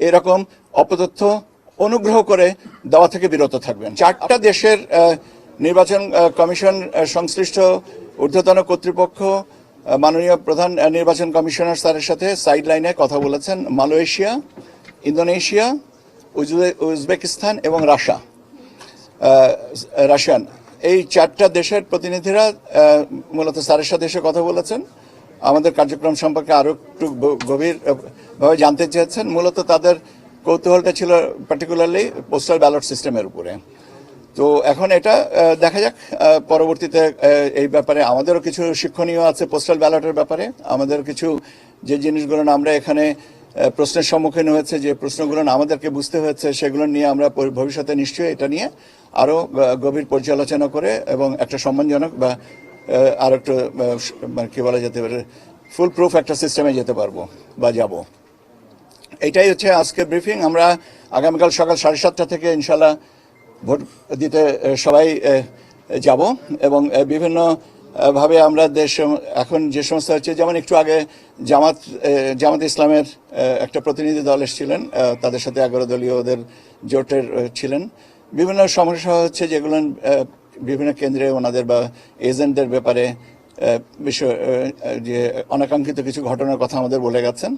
এরকম অপতথ্য অনুগ্রহ করে দেওয়া থেকে বিরত থাকবেন। 4টা দেশের নির্বাচন কমিশন সংশ্লিষ্ট ঊর্ধ্বতন কর্তৃপক্ষ মাননীয় প্রধান নির্বাচন কমিশনার স্যারের সাথে সাইড লাইনে কথা বলেছেন। মালয়েশিয়া, ইন্দোনেশিয়া, উজবেকিস্তান এবং রাশিয়ান এই 4টা দেশের প্রতিনিধিরা মূলত স্যারের সাথে এসে কথা বলেছেন। আমাদের কার্যক্রম সম্পর্কে আরো একটু গভীরভাবে জানতে চেয়েছেন। মূলত তাদের কৌতূহলটা ছিল পার্টিকুলারলি পোস্টাল ব্যালট সিস্টেমের উপরে। তো এখন এটা দেখা যাক পরবর্তীতে এই ব্যাপারে আমাদেরও কিছু শিক্ষণীয় আছে পোস্টাল ব্যালটের ব্যাপারে। আমাদের কিছু যে জিনিসগুলো আমরা এখানে প্রশ্নের সম্মুখীন হয়েছে, যে প্রশ্নগুলো আমাদেরকে বুঝতে হয়েছে, সেগুলো নিয়ে আমরা ভবিষ্যতে নিশ্চয়ই এটা নিয়ে আরো গভীর পর্যালোচনা করে এবং একটা সম্মানজনক বা আর একটু কি বলা যেতে পারে ফুল প্রুফ একটা সিস্টেমে যেতে পারবো বা যাব। এটাই হচ্ছে আজকের ব্রিফিং। আমরা আগামীকাল সকাল 7:30 থেকে ইনশাল্লাহ ভোট দিতে সবাই যাব এবং বিভিন্ন ভাবে আমরা দেশ এখন যে সমস্যা হচ্ছে, যেমন একটু আগে জামাত ইসলামের একটা প্রতিনিধি দল এসেছিলেন, তাদের সাথে 11 দলীয় ওদের জোটের ছিলেন। বিভিন্ন সমস্যা হচ্ছে যেগুলো বিভিন্ন কেন্দ্রে ওনাদের বা এজেন্টদের ব্যাপারে বিষয় যে অনাকাঙ্ক্ষিত কিছু ঘটনার কথা আমাদের বলে গেছেন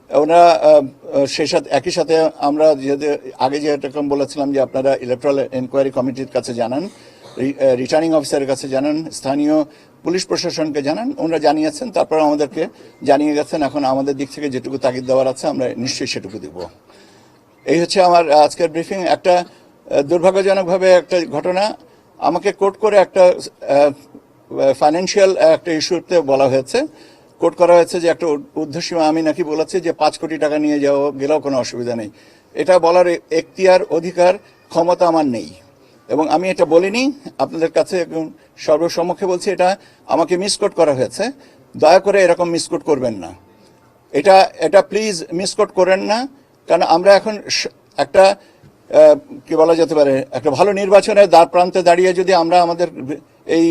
ওনারা। সেই সাথে একই সাথে আমরা আগে যেরকম বলেছিলাম যে আপনারা ইলেকট্রাল এনকোয়ারি কমিটির কাছে জানান, রিটার্নিং অফিসারের কাছে জানান, স্থানীয় পুলিশ প্রশাসনকে জানান, ওনারা জানিয়েছেন, তারপর আমাদেরকে জানিয়ে গেছেন। এখন আমাদের দিক থেকে যেটুকু তাগিদ দেওয়ার আছে আমরা নিশ্চয়ই সেটুকু দিব। এই হচ্ছে আমার আজকের ব্রিফিং। একটা দুর্ভাগ্যজনকভাবে একটা ঘটনা আমাকে কোট করে একটা ফাইন্যান্সিয়াল একটা ইস্যুতে বলা হয়েছে, কোট করা হয়েছে যে একটা ঊর্ধ্বসীমা আমি নাকি বলেছি যে 5 কোটি টাকা নিয়ে গেলেও কোনো অসুবিধা নেই। এটা বলার এখতিয়ার, অধিকার, ক্ষমতা আমার নেই এবং আমি এটা বলিনি। আপনাদের কাছে সর্বসম্মুখে বলছি এটা আমাকে মিসকোট করা হয়েছে। দয়া করে এরকম মিসকোট করবেন না, এটা প্লিজ মিসকোট করেন না। কারণ আমরা এখন একটা কি বলা যেতে পারে একটা ভালো নির্বাচনের দ্বার প্রান্তে দাঁড়িয়ে যদি আমরা আমাদের এই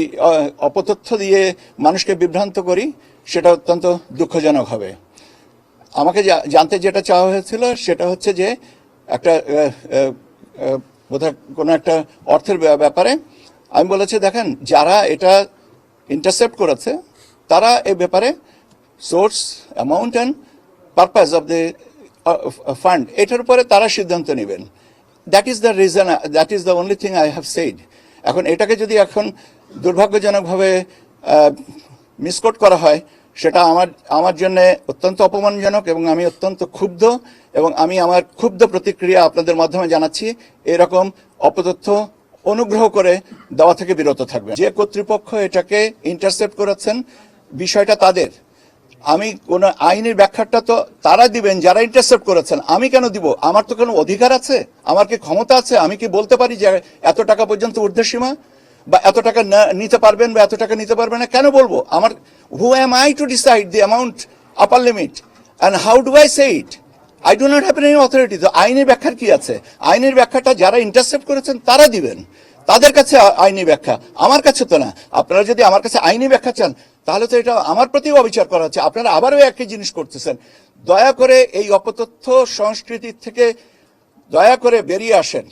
অপতথ্য দিয়ে মানুষকে বিভ্রান্ত করি, সেটা অত্যন্ত দুঃখজনক হবে। আমাকে জানতে যেটা চাওয়া হয়েছিল সেটা হচ্ছে যে একটা বোধহয় কোনো একটা অর্থের ব্যাপারে আমি বলেছি, দেখেন যারা এটা ইন্টারসেপ্ট করেছে তারা এই ব্যাপারে source, amount and purpose of the fund এটার উপরে তারা সিদ্ধান্ত নেবেন। That is the reason, that is the only thing I have said. এখন এটাকে যদি এখন দুর্ভাগ্যজনকভাবে মিসকোট করা হয়, সেটা আমার জন্য অত্যন্ত অপমানজনক এবং আমি অত্যন্ত ক্ষুব্ধ এবং আমি আমার ক্ষুব্ধ প্রতিক্রিয়া আপনাদের মাধ্যমে জানাচ্ছি। এরকম অপতথ্য অনুগ্রহ করে দেওয়া থেকে বিরত থাকবেন। যে কর্তৃপক্ষ এটাকে ইন্টারসেপ্ট করেছেন বিষয়টা তাদের। আমি কোন আইনের ব্যাখ্যাটা তো তারা দিবেন যারা ইন্টারসেপ্ট করেছেন, আমি কেন দিব? আমার তো কোনো অধিকার আছে? আমার কি ক্ষমতা আছে? আমি কি বলতে পারি যে এত টাকা পর্যন্ত ঊর্ধ্বসীমা বা এত টাকা নিতে পারবেন বা এত টাকা নিতে পারবেন না? কেন বলবো? আমার who am I to decide the amount upper limit and how do I say it? I do not have any authority. তো আইনের ব্যাখ্যার কি আছে? আইনের ব্যাখ্যাটা যারা ইন্টারসেপ্ট করেছেন তারা দিবেন, তাদের কাছে আইনি ব্যাখ্যা, আমার কাছে তো না। আপনারা যদি আমার কাছে আইনি ব্যাখ্যা চান তাহলে তো এটা আমার প্রতিও অবিচার করা হচ্ছে। আপনারা আবারও একই জিনিস করতেছেন। দয়া করে এই অপতথ্য সংস্কৃতির থেকে দয়া করে বেরিয়ে আসেন।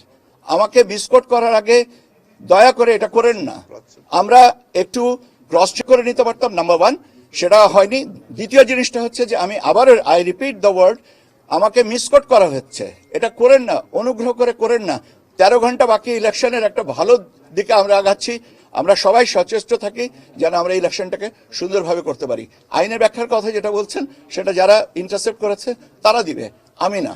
আমাকে মিসকোট করার আগে দয়া করে এটা করেন না। আমরা একটু ক্রস চেক করে নিতে পারতাম, নাম্বার 1, সেটা হয়নি। দ্বিতীয় জিনিসটা হচ্ছে যে আমি আবার আই রিপিট দ্য ওয়ার্ড, আমাকে মিসকোট করা হচ্ছে, এটা করেন না, অনুগ্রহ করে করেন না। 13 ঘন্টা বাকি ইলেকশনের একটা ভালো দিকে আমরা আগাচ্ছি। আমরা সবাই সচেষ্ট থাকি যেন আমরা ইলেকশনটাকে সুন্দরভাবে করতে পারি। আইনের ব্যাখ্যার কথা যেটা বলছেন সেটা যারা ইন্টারসেপ্ট করেছে তারা দিবে, আমি না।